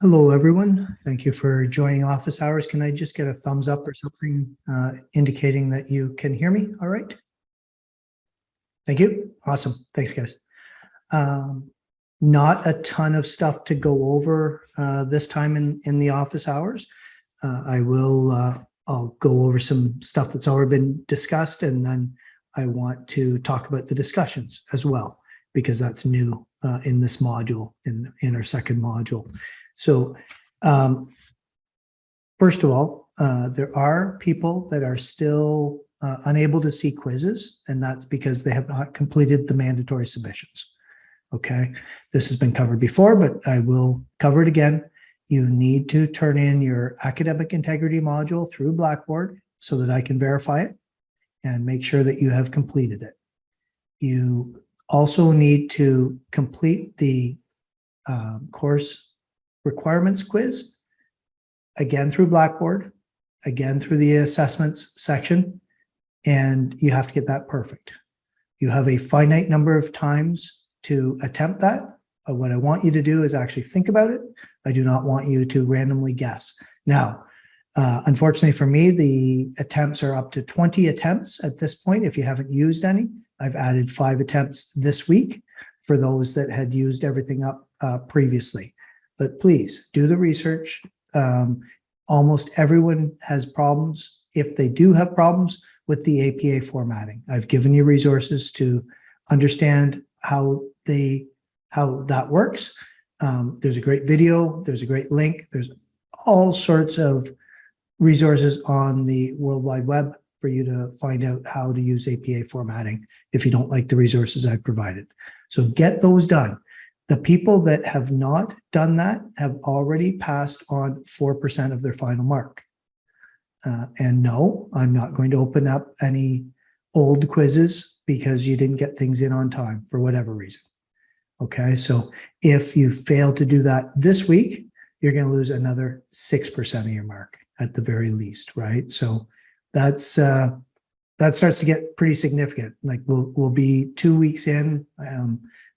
Hello, everyone. Thank you for joining office hours. Can I just get a thumbs up or something indicating that you can hear me? All right. Thank you. Awesome. Thanks, guys. Not a ton of stuff to go over this time in the office hours. I'll go over some stuff that's already been discussed, and then I want to talk about the discussions as well, because that's new in this module, in our second module. So first of all, there are people that are still unable to see quizzes, and that's because they have not completed the mandatory submissions. Okay, this has been covered before, but I will cover it again. You need to turn in your academic integrity module through Blackboard so that I can verify it and make sure that you have completed it. You also need to complete the course requirements quiz, again through Blackboard, again through the assessments section, and you have to get that perfect. You have a finite number of times to attempt that. What I want you to do is actually think about it. I do not want you to randomly guess. Now, unfortunately for me, the attempts are up to 20 attempts at this point. If you haven't used any, I've added 5 attempts this week for those that had used everything up previously. But please do the research. Almost everyone has problems. If they do have problems with the APA formatting, I've given you resources to understand how that works. There's a great video, there's a great link, there's all sorts of resources on the World Wide Web for you to find out how to use APA formatting if you don't like the resources I've provided. So get those done. The people that have not done that have already passed on 4% of their final mark. And no, I'm not going to open up any old quizzes because you didn't get things in on time for whatever reason. Okay, so if you fail to do that this week, you're going to lose another 6% of your mark at the very least, right? So that's that starts to get pretty significant. Like we'll be 2 weeks in,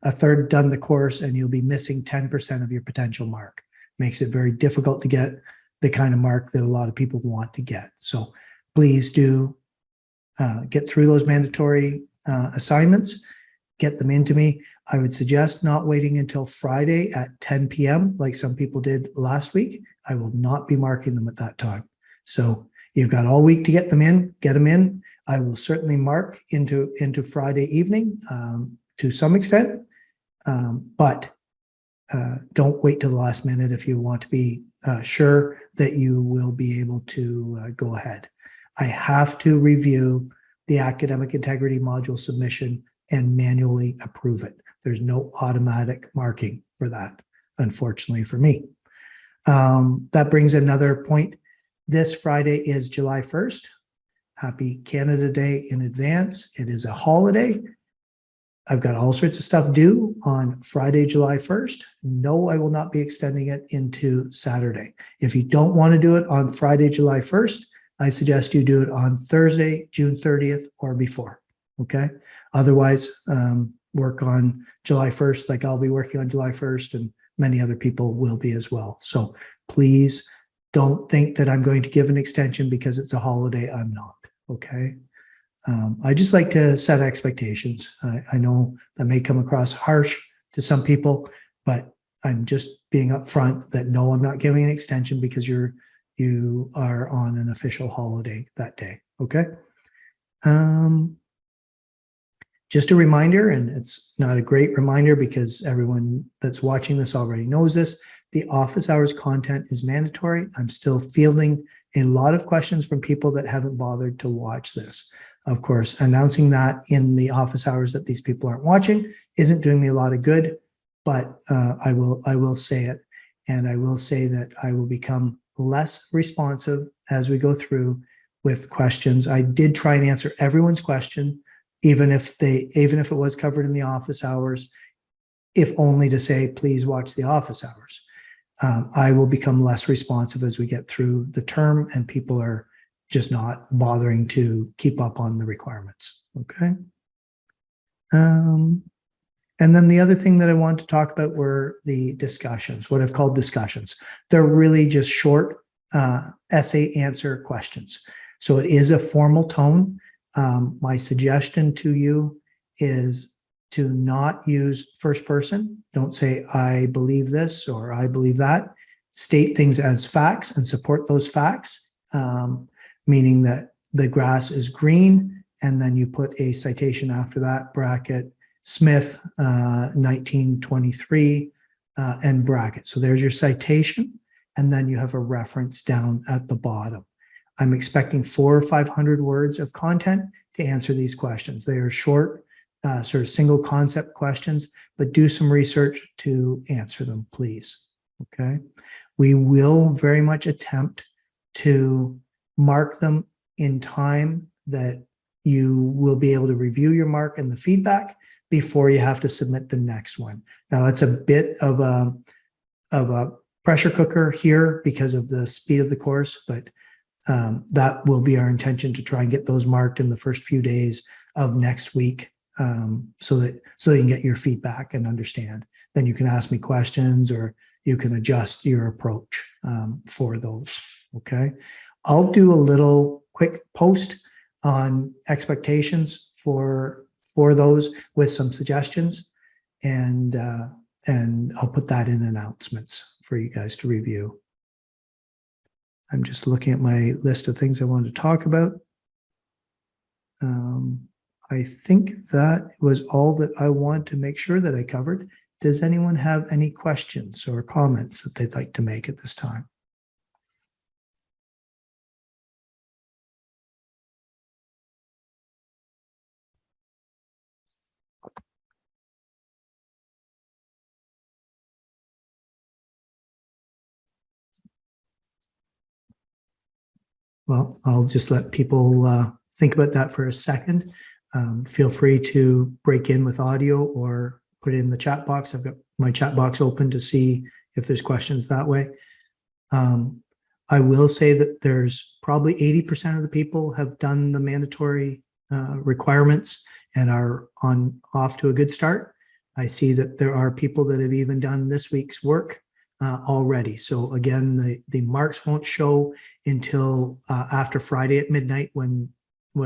a third done the course, and you'll be missing 10% of your potential mark. Makes it very difficult to get the kind of mark that a lot of people want to get. So please do get through those mandatory assignments, get them into me. I would suggest not waiting until Friday at 10 p.m. like some people did last week. I will not be marking them at that time. So you've got all week to get them in, get them in. I will certainly mark into Friday evening to some extent, but don't wait till the last minute if you want to be sure that you will be able to go ahead. I have to review the academic integrity module submission and manually approve it. There's no automatic marking for that, unfortunately for me. That brings another point. This Friday is July 1st. Happy Canada Day in advance. It is a holiday. I've got all sorts of stuff due on Friday, July 1st. No, I will not be extending it into Saturday. If you don't want to do it on Friday, July 1st, I suggest you do it on Thursday, June 30th or before. Okay. Otherwise, work on July 1st, like I'll be working on July 1st, and many other people will be as well. So please don't think that I'm going to give an extension because it's a holiday. I'm not. Okay. I just like to set expectations. I know that may come across harsh to some people, but I'm just being upfront that no, I'm not giving an extension because you are on an official holiday that day. Okay. Just a reminder, and it's not a great reminder because everyone that's watching this already knows this, the office hours content is mandatory. I'm still fielding a lot of questions from people that haven't bothered to watch this. Of course, announcing that in the office hours that these people aren't watching isn't doing me a lot of good, but I will say it, and I will say that I will become less responsive as we go through with questions. I did try and answer everyone's question, even if it was covered in the office hours, if only to say, please watch the office hours. I will become less responsive as we get through the term and people are just not bothering to keep up on the requirements. Okay. And then the other thing that I wanted to talk about were the discussions, what I've called discussions. They're really just short essay answer questions. So it is a formal tone. My suggestion to you is to not use first person. Don't say, I believe this or I believe that. State things as facts and support those facts, meaning that the grass is green, and then you put a citation after that, bracket, Smith, 1923, and bracket. So there's your citation, and then you have a reference down at the bottom. I'm expecting 400 or 500 words of content to answer these questions. They are short, sort of single concept questions, but do some research to answer them, please. Okay. We will very much attempt to mark them in time that you will be able to review your mark and the feedback before you have to submit the next one. Now, that's a bit of a pressure cooker here because of the speed of the course, but that will be our intention, to try and get those marked in the first few days of next week, so that you can get your feedback and understand. Then you can ask me questions, or you can adjust your approach for those. Okay. I'll do a little quick post on expectations for those with some suggestions, and I'll put that in announcements for you guys to review. I'm just looking at my list of things I wanted to talk about. I think that was all that I want to make sure that I covered. Does anyone have any questions or comments that they'd like to make at this time? Well, I'll just let people think about that for a second. Feel free to break in with audio or put it in the chat box. I've got my chat box open to see if there's questions that way. I will say that there's probably 80% of the people have done the mandatory requirements and are off to a good start. I see that there are people that have even done this week's work already. So again, the marks won't show until after Friday at midnight, when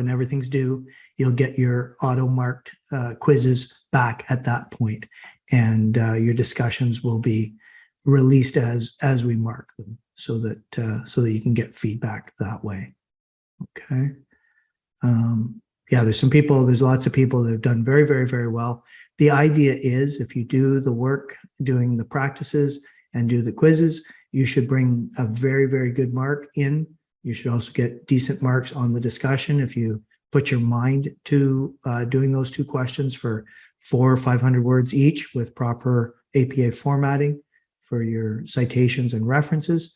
everything's due. You'll get your auto marked quizzes back at that point, and your discussions will be released as we mark them, so that you can get feedback that way. Okay. Yeah, there's lots of people that have done very, very, very well. The idea is, if you do the work, doing the practices and do the quizzes, you should bring a very, very good mark in. You should also get decent marks on the discussion if you put your mind to doing those two questions for 400 or 500 words each, with proper APA formatting for your citations and references.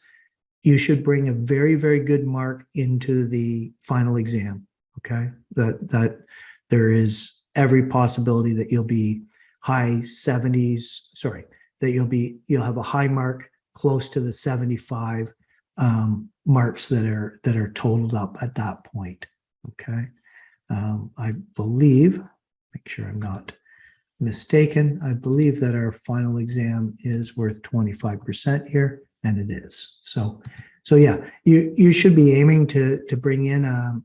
You should bring a very, very good mark into the final exam. Okay, that there is every possibility that you'll be high 70s. Sorry, that you'll have a high mark close to the 75 marks that are totaled up at that point. Okay, I believe, make sure I'm not mistaken, I believe that our final exam is worth 25% here, and it is. So yeah, you should be aiming to bring in a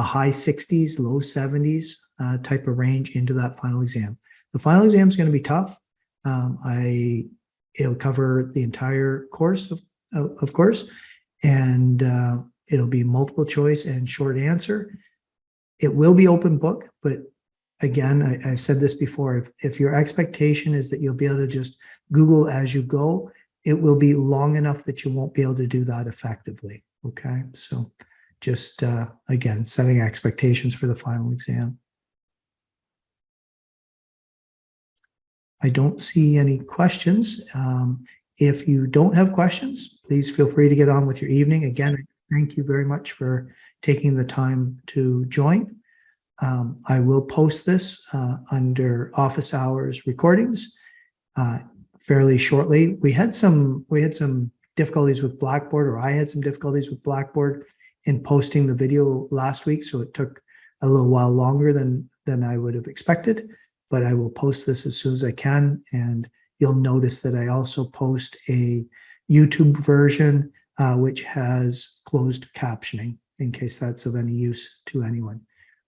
high 60s, low 70s type of range into that final exam. The final exam is going to be tough. It'll cover the entire course, of course, and it'll be multiple choice and short answer. It will be open book, but again, I've said this before, if your expectation is that you'll be able to just Google as you go, it will be long enough that you won't be able to do that effectively. Okay, so just again, setting expectations for the final exam. I don't see any questions. If you don't have questions, please feel free to get on with your evening. Again, thank you very much for taking the time to join. I will post this under office hours recordings fairly shortly. We had some difficulties with Blackboard, or I had some difficulties with Blackboard in posting the video last week, so it took a little while longer than I would have expected. but I will post this as soon as I can. And you'll notice that I also post a YouTube version, which has closed captioning in case that's of any use to anyone.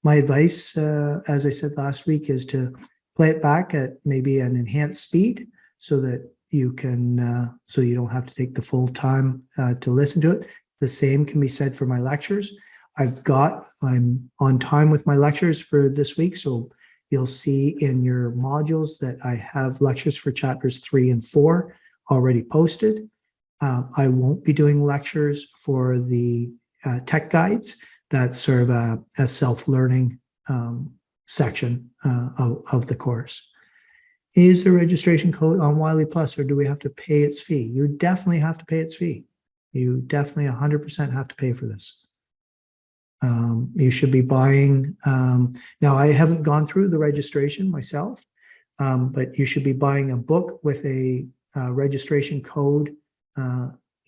My advice, as I said last week, is to play it back at maybe an enhanced speed so that you can, so you don't have to take the full time to listen to it. The same can be said for my lectures. I'm on time with my lectures for this week, so you'll see in your modules that I have lectures for chapters 3 and 4 already posted. I won't be doing lectures for the tech guides. That's sort of a self-learning section of the course. Is the registration code on Wiley Plus, or do we have to pay its fee? You definitely have to pay its fee. You definitely 100% have to pay for this. You should be buying, now I haven't gone through the registration myself, but you should be buying a book with a registration code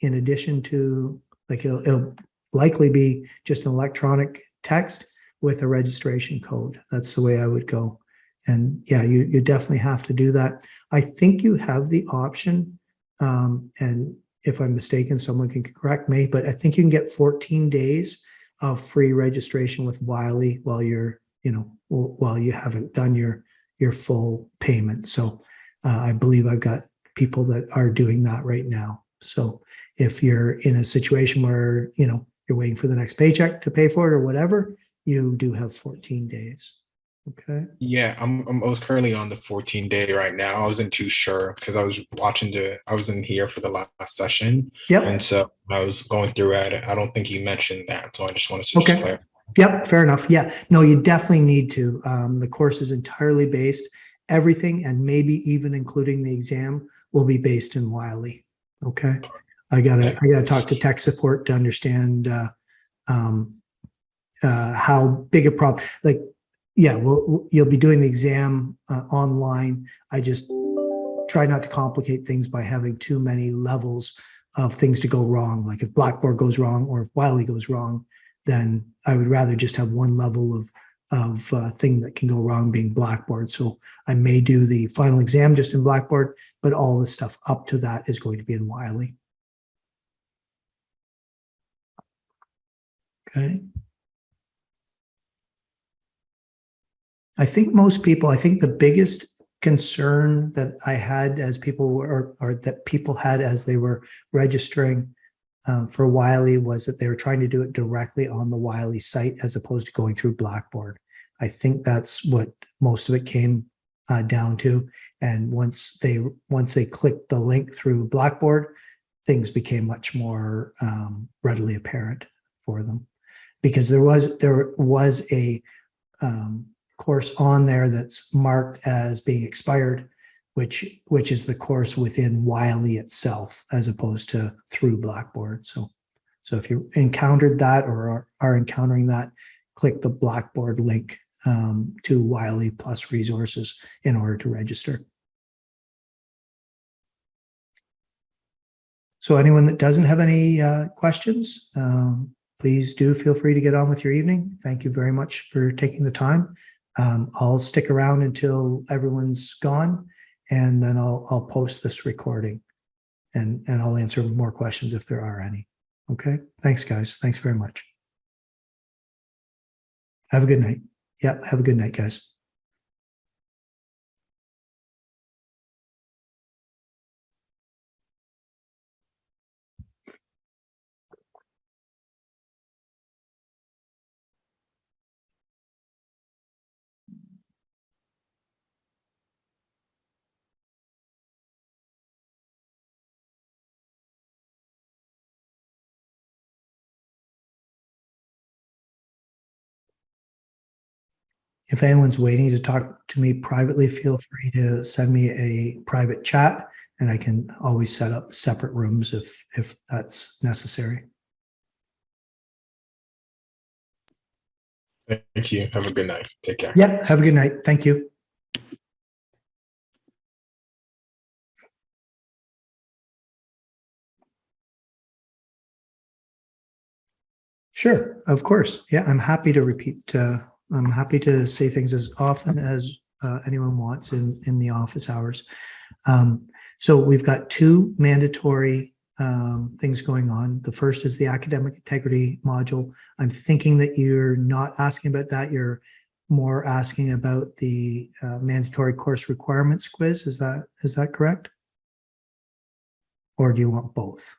in addition to, like, it'll likely be just an electronic text with a registration code. That's the way I would go. And yeah, you definitely have to do that. I think you have the option, and if I'm mistaken, someone can correct me, but I think you can get 14 days of free registration with Wiley while you're, while you haven't done your full payment. So I believe I've got people that are doing that right now. So if you're in a situation where, you're waiting for the next paycheck to pay for it or whatever, you do have 14 days. Okay. Yeah, I was currently on the 14-day right now. I wasn't too sure because I was in here for the last session. Yep. And so I was going through it. I don't think you mentioned that. So I just wanted to just clarify. Yep, fair enough. Yeah, no, you definitely need to. The course is entirely based, everything, and maybe even including the exam, will be based in Wiley. Okay. I gotta talk to tech support to understand how big a problem, like, yeah, well, you'll be doing the exam online. I just try not to complicate things by having too many levels of things to go wrong. Like if Blackboard goes wrong or if Wiley goes wrong, then I would rather just have one level of thing that can go wrong being Blackboard. So I may do the final exam just in Blackboard, but all the stuff up to that is going to be in Wiley. Okay. I think the biggest concern that I had as people were, or that people had as they were registering for Wiley, was that they were trying to do it directly on the Wiley site as opposed to going through Blackboard. I think that's what most of it came down to. And once they clicked the link through Blackboard, things became much more readily apparent for them, because there was a course on there that's marked as being expired, which is the course within Wiley itself as opposed to through Blackboard. So if you encountered that or are encountering that, click the Blackboard link to Wiley Plus resources in order to register. So anyone that doesn't have any questions, please do feel free to get on with your evening. Thank you very much for taking the time. I'll stick around until everyone's gone, and then I'll post this recording, and I'll answer more questions if there are any. Okay. Thanks, guys. Thanks very much. Have a good night. Yeah. Have a good night, guys. If anyone's waiting to talk to me privately, feel free to send me a private chat, and I can always set up separate rooms if that's necessary. Thank you. Have a good night. Take care. Yeah, have a good night. Thank you. Sure, of course. Yeah, I'm happy to repeat. I'm happy to say things as often as anyone wants in the office hours. So we've got two mandatory things going on. The first is the academic integrity module. I'm thinking that you're not asking about that. You're more asking about the mandatory course requirements quiz. Is that correct? Or do you want both?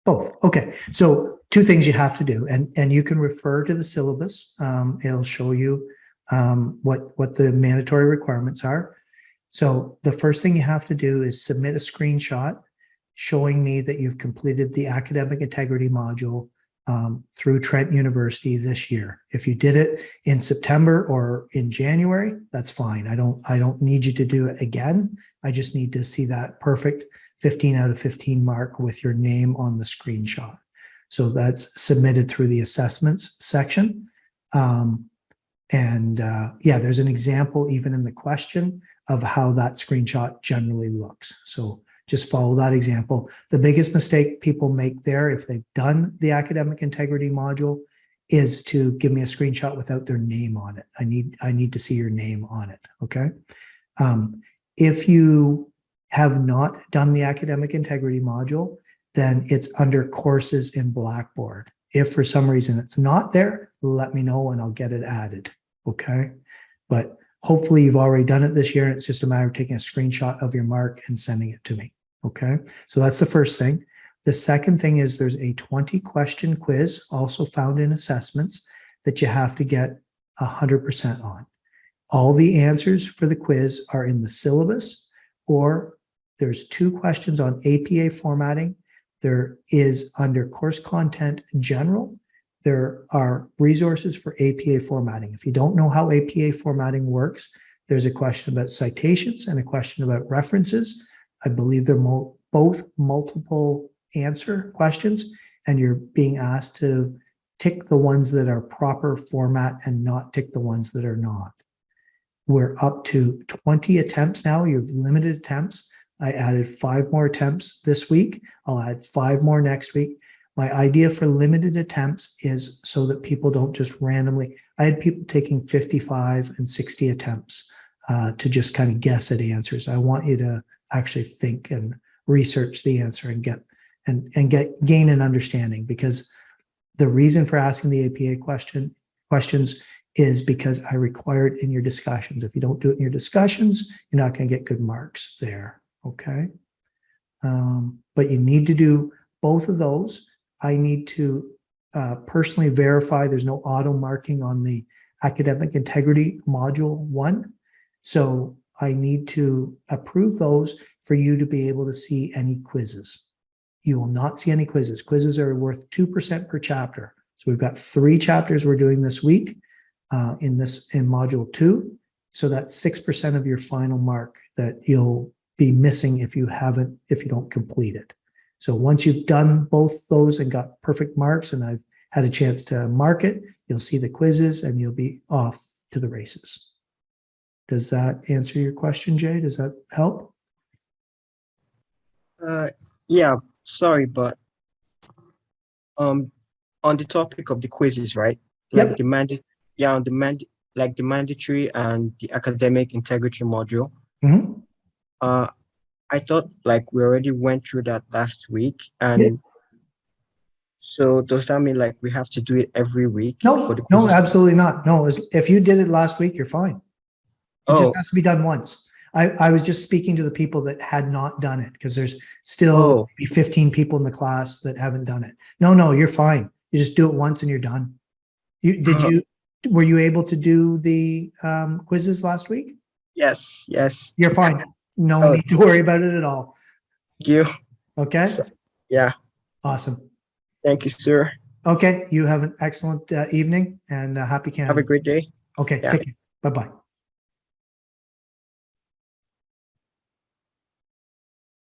Both. Okay. So two things you have to do, and you can refer to the syllabus. It'll show you what the mandatory requirements are. So the first thing you have to do is submit a screenshot showing me that you've completed the academic integrity module through Trent University this year. If you did it in September or in January, that's fine. I don't need you to do it again. I just need to see that perfect 15 out of 15 mark with your name on the screenshot. So that's submitted through the assessments section. Yeah, there's an example even in the question of how that screenshot generally looks. So just follow that example. The biggest mistake people make there, if they've done the academic integrity module, is to give me a screenshot without their name on it. I need to see your name on it, okay? If you have not done the academic integrity module, then it's under courses in Blackboard. If for some reason it's not there, let me know and I'll get it added, okay? But hopefully you've already done it this year and it's just a matter of taking a screenshot of your mark and sending it to me, okay? So that's the first thing. The second thing is there's a 20-question quiz also found in assessments that you have to get 100% on. All the answers for the quiz are in the syllabus, or there's 2 questions on APA formatting. There is under course content general, there are resources for APA formatting. If you don't know how APA formatting works, there's a question about citations and a question about references. I believe they're both multiple answer questions, and you're being asked to tick the ones that are proper format and not tick the ones that are not. We're up to 20 attempts now. You have limited attempts. I added 5 more attempts this week. I'll add 5 more next week. My idea for limited attempts is so that people don't just randomly, I had people taking 55 and 60 attempts to just kind of guess at answers. I want you to actually think and research the answer and gain an understanding, because the reason for asking the APA questions is because I require it in your discussions. If you don't do it in your discussions, you're not going to get good marks there. Okay. But you need to do both of those. I need to personally verify there's no auto marking on the academic integrity module 1. So I need to approve those for you to be able to see any quizzes. You will not see any quizzes. Quizzes are worth 2% per chapter. So we've got 3 chapters we're doing this week in module 2. So that's 6% of your final mark that you'll be missing if you don't complete it. So once you've done both those and got perfect marks and I've had a chance to mark it, you'll see the quizzes and you'll be off to the races. Does that answer your question, Jay? Does that help? Yeah, sorry, but on the topic of the quizzes, right? Like Yep. the mandatory and the academic integrity module. Mm-hmm. I thought like we already went through that last week, and so does that mean like we have to do it every week? No, absolutely not. No, if you did it last week, you're fine. It just has to be done once. I was just speaking to the people that had not done it, because there's still 15 people in the class that haven't done it. No, you're fine. You just do it once and you're done. Were you able to do the quizzes last week? Yes. You're fine. No need to worry about it at all. Thank you. Okay. Yeah. Awesome. Thank you, sir. Okay. You have an excellent evening and happy Canada. Have a great day. Okay. Yeah. Take care. Bye-bye.